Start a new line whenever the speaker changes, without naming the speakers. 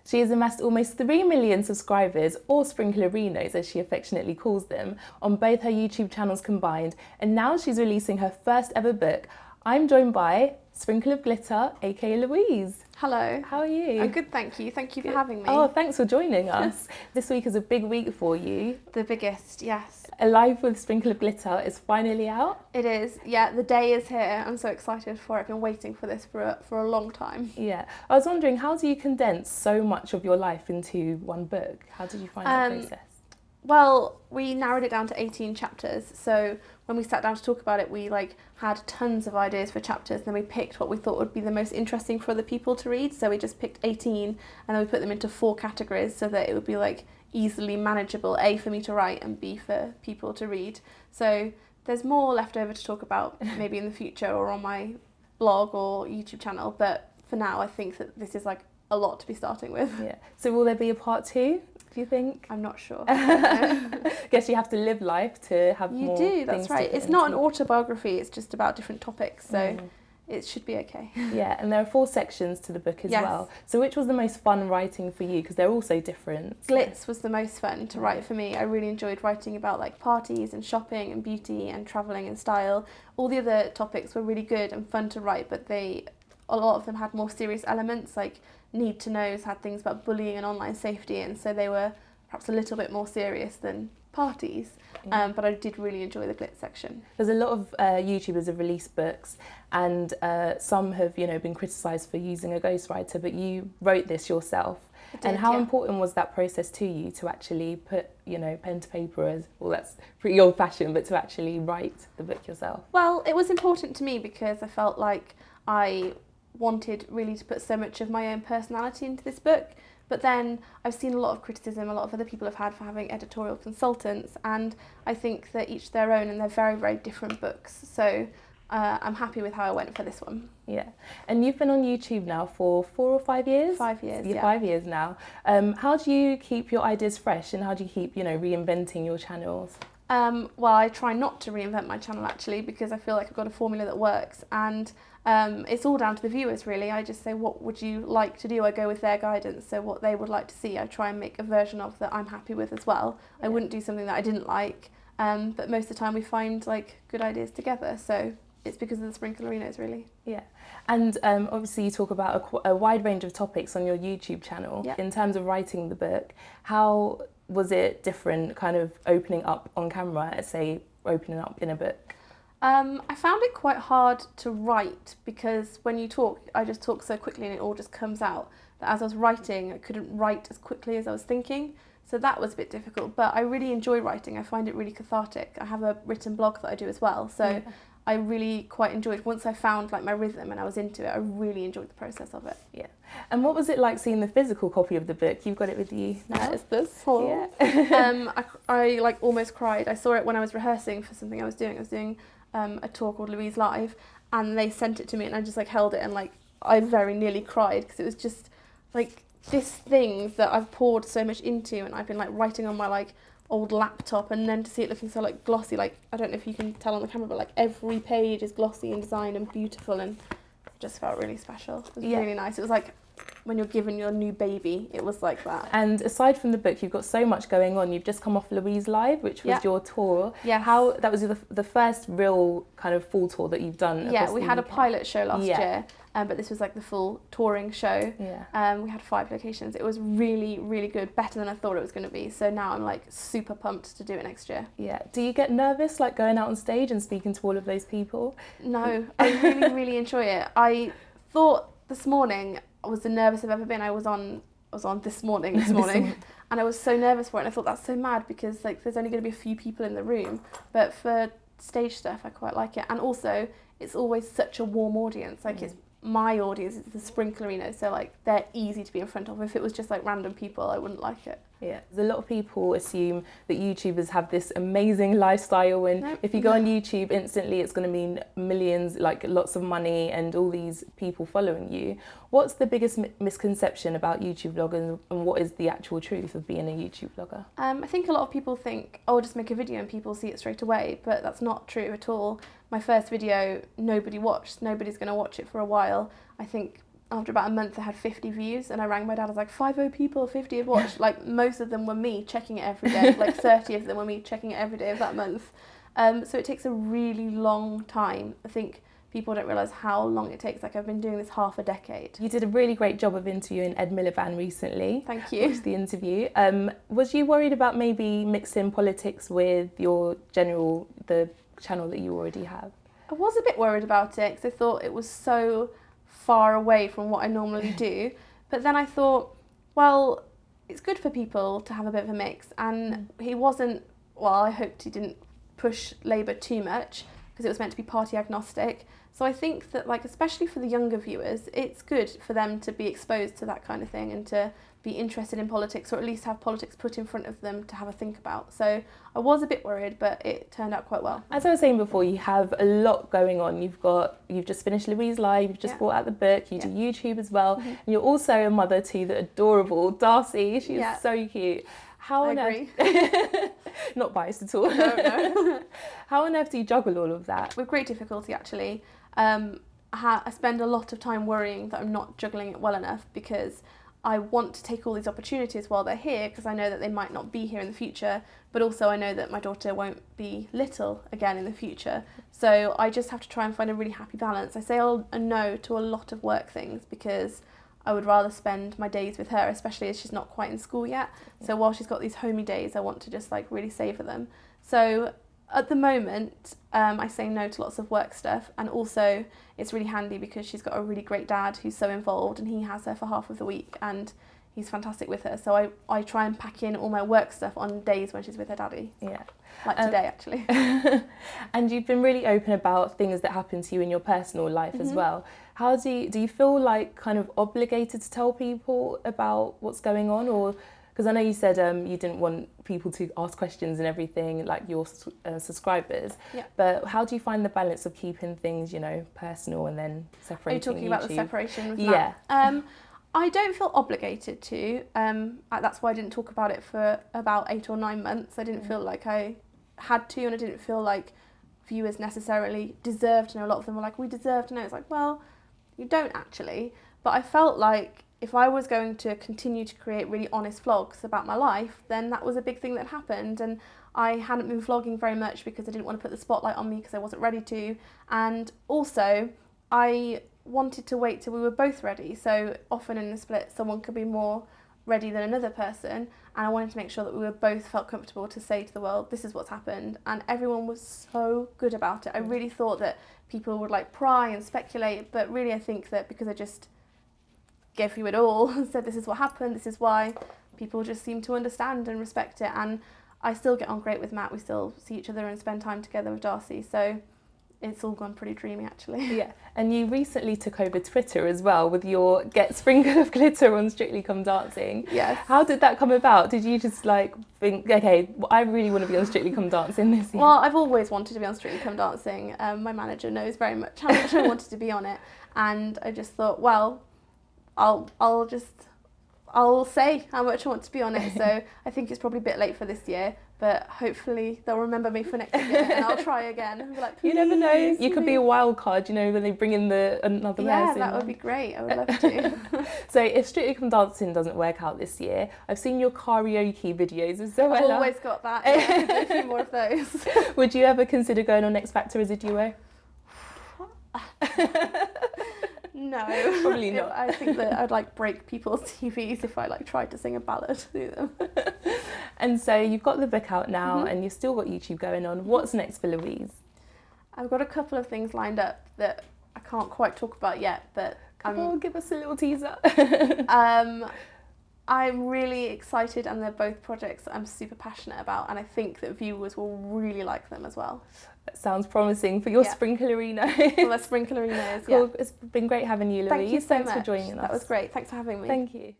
She has amassed almost 3 million subscribers, or Sprinklerinos as she affectionately calls them, on both her YouTube channels combined, and now she's releasing her first ever book. I'm joined by Sprinkle of Glitter, aka Louise.
Hello.
How are you?
I'm good, thank you. Thank you for having me.
Oh, thanks for joining us. This week is a big week for you.
The biggest, yes.
Alive with Sprinkle of Glitter is finally out.
It is, yeah, the day is here. I'm so excited for it. I've been waiting for this for a long time.
Yeah. I was wondering, how do you condense so much of your life into one book? How did you find that process?
Well, we narrowed it down to 18 chapters. So when we sat down to talk about it, we had tons of ideas for chapters. Then we picked what we thought would be the most interesting for other people to read. So we just picked 18 and then we put them into 4 categories so that it would be easily manageable, A, for me to write and B, for people to read. So there's more left over to talk about maybe in the future or on my blog or YouTube channel. But for now, I think that this is a lot to be starting with.
Yeah. So will there be a part 2? Do you think?
I'm not sure.
Guess you have to live life to have more things.
You do, that's right. It's not an autobiography, it's just about different topics, so it should be okay.
Yeah, and there are 4 sections to the book as well. So which was the most fun writing for you? Because they're all so different.
Glitz was the most fun to write for me. I really enjoyed writing about parties and shopping and beauty and travelling and style. All the other topics were really good and fun to write, but a lot of them had more serious elements, Need to Knows had things about bullying and online safety, and so they were perhaps a little bit more serious than parties. But I did really enjoy the Glitz section. There's
a lot of YouTubers have released books, and some have been criticised for using a ghostwriter, but you wrote this yourself. And how important was that process to you to actually put pen to paper, that's pretty old fashioned, but to actually write the book yourself?
Well, it was important to me because I felt like I wanted really to put so much of my own personality into this book, but then I've seen a lot of criticism a lot of other people have had for having editorial consultants, and I think that each their own and they're very, very different books, so I'm happy with how I went for this one.
Yeah, and you've been on YouTube now for 4 or 5 years?
5 years,
yeah. 5 years now. How do you keep your ideas fresh, and how do you keep reinventing your channels?
Well, I try not to reinvent my channel actually, because I feel like I've got a formula that works, and it's all down to the viewers really. I just say, what would you like to do? I go with their guidance, so what they would like to see I try and make a version of that I'm happy with as well. I wouldn't do something that I didn't like, but most of the time we find good ideas together, so it's because of the Sprinklerinos really.
Yeah, and obviously you talk about a wide range of topics on your YouTube channel.
Yep.
In terms of writing the book, how was it different kind of opening up on camera, say opening up in a book?
I found it quite hard to write because when you talk, I just talk so quickly and it all just comes out. But as I was writing, I couldn't write as quickly as I was thinking. So that was a bit difficult, but I really enjoy writing. I find it really cathartic. I have a written blog that I do as well. So I really quite enjoyed, once I found my rhythm and I was into it, I really enjoyed the process of it.
Yeah. And what was it like seeing the physical copy of the book? You've got it with you now.
It's this. Yeah. I almost cried. I saw it when I was rehearsing for something I was doing. I was doing a tour called Louise Live, and they sent it to me and I just held it, and I very nearly cried because it was just this thing that I've poured so much into, and I've been writing on my old laptop, and then to see it looking so glossy, I don't know if you can tell on the camera, but every page is glossy and designed and beautiful, and it just felt really special. It was really nice. It was when you're given your new baby, it was like that.
And aside from the book, you've got so much going on. You've just come off Louise Live, which was your tour.
Yeah.
How that was the first real kind of full tour that you've done.
Yeah, we had a pilot show last year, but this was the full touring show.
Yeah.
We had 5 locations. It was really, really good, better than I thought it was going to be. So now I'm super pumped to do it next year.
Yeah. Do you get nervous going out on stage and speaking to all of those people?
No, I really, really enjoy it. I thought this morning I was the nervous I've ever been. I was on this morning, and I was so nervous for it. And I thought that's so mad because there's only going to be a few people in the room, but for stage stuff I quite like it. And also it's always such a warm audience. It's my audience, it's the Sprinklerinos, so they're easy to be in front of. If it was just random people, I wouldn't like it.
Yeah, there's a lot of people assume that YouTubers have this amazing lifestyle, and if you go on YouTube, instantly it's going to mean millions, lots of money and all these people following you. What's the biggest misconception about YouTube vloggers, and what is the actual truth of being a YouTube vlogger?
I think a lot of people think, oh, just make a video and people see it straight away, but that's not true at all. My first video, nobody watched. Nobody's going to watch it for a while. I think after about a month, I had 50 views, and I rang my dad. I was like, 50 people, 50 have watched. Like, most of them were me checking it every day. Like, 30 of them were me checking it every day of that month. So it takes a really long time. I think people don't realise how long it takes. Like, I've been doing this half a decade.
You did a really great job of interviewing Ed Miliband recently.
Thank you.
Watched the interview. Was you worried about maybe mixing politics with the channel that you already have?
I was a bit worried about it because I thought it was so far away from what I normally do. But then I thought, well, it's good for people to have a bit of a mix. And he wasn't, well, I hoped he didn't push Labour too much because it was meant to be party agnostic. So I think that, like, especially for the younger viewers, it's good for them to be exposed to that kind of thing and to be interested in politics, or at least have politics put in front of them to have a think about. So I was a bit worried, but it turned out quite well.
As I was saying before, you have a lot going on. You've just finished Louise Live, you've just brought out the book, you do YouTube as well, and you're also a mother to the adorable Darcy. She's so cute. How on earth? Not biased at all.
No.
How on earth do you juggle all of that?
With great difficulty, actually. I spend a lot of time worrying that I'm not juggling it well enough, because I want to take all these opportunities while they're here, because I know that they might not be here in the future, but also I know that my daughter won't be little again in the future. So I just have to try and find a really happy balance. I say a no to a lot of work things because I would rather spend my days with her, especially as she's not quite in school yet. So while she's got these homey days, I want to just like really savour them. So at the moment, I say no to lots of work stuff, and also it's really handy because she's got a really great dad who's so involved, and he has her for half of the week, and he's fantastic with her. So I try and pack in all my work stuff on days when she's with her daddy.
Yeah.
Like today, actually.
And you've been really open about things that happen to you in your personal life as well. How do you feel like kind of obligated to tell people about what's going on, or because I know you said you didn't want people to ask questions and everything, like your subscribers. Yeah. But how do you find the balance of keeping things, you know, personal and then separating?
Are you talking
YouTube?
about the separation with
Matt?
Yeah. I don't feel obligated to. That's why I didn't talk about it for about 8 or 9 months. I didn't feel like I had to, and I didn't feel like viewers necessarily deserved to know. A lot of them were like, we deserve to know. It's like, well, you don't actually. But I felt like if I was going to continue to create really honest vlogs about my life, then that was a big thing that happened. And I hadn't been vlogging very much because I didn't want to put the spotlight on me because I wasn't ready to. And also, I wanted to wait till we were both ready. So often in a split, someone could be more ready than another person. And I wanted to make sure that we were both felt comfortable to say to the world, this is what's happened. And everyone was so good about it. I really thought that people would like pry and speculate, but really I think that because I just gave you it all and said this is what happened, this is why, people just seem to understand and respect it. And I still get on great with Matt. We still see each other and spend time together with Darcy. So it's all gone pretty dreamy, actually. Yeah, and you recently took over Twitter as well with your Get Sprinkle of Glitter on Strictly Come Dancing. Yes. How did that come about? Did you just like think, okay, I really want to be on Strictly Come Dancing this year? Well, I've always wanted to be on Strictly Come Dancing. My manager knows very much how much I wanted to be on it. And I just thought, well, I'll say how much I want to be on it. So I think it's probably a bit late for this year, but hopefully they'll remember me for next year and I'll try again. And be like, you never know, you could be a wild card, you know, when they bring in another person. Yeah, that would be great. I would love to. So if Strictly Come Dancing doesn't work out this year, I've seen your karaoke videos with Zoella. I've always got that. Yeah, a few more of those. Would you ever consider going on X Factor as a duo? No, probably not. I think that I'd like break people's TVs if I like tried to sing a ballad through them. And so you've got the book out now, and you've still got YouTube going on. What's next for Louise? I've got a couple of things lined up that I can't quite talk about yet, but give us a little teaser. I'm really excited, and they're both projects that I'm super passionate about, and I think that viewers will really like them as well. That sounds promising for your sprinklerino. For my sprinklerino, cool. Yeah. It's been great having you, Louise. Thank you so much. Thanks for joining us. That was great. Thanks for having me. Thank you.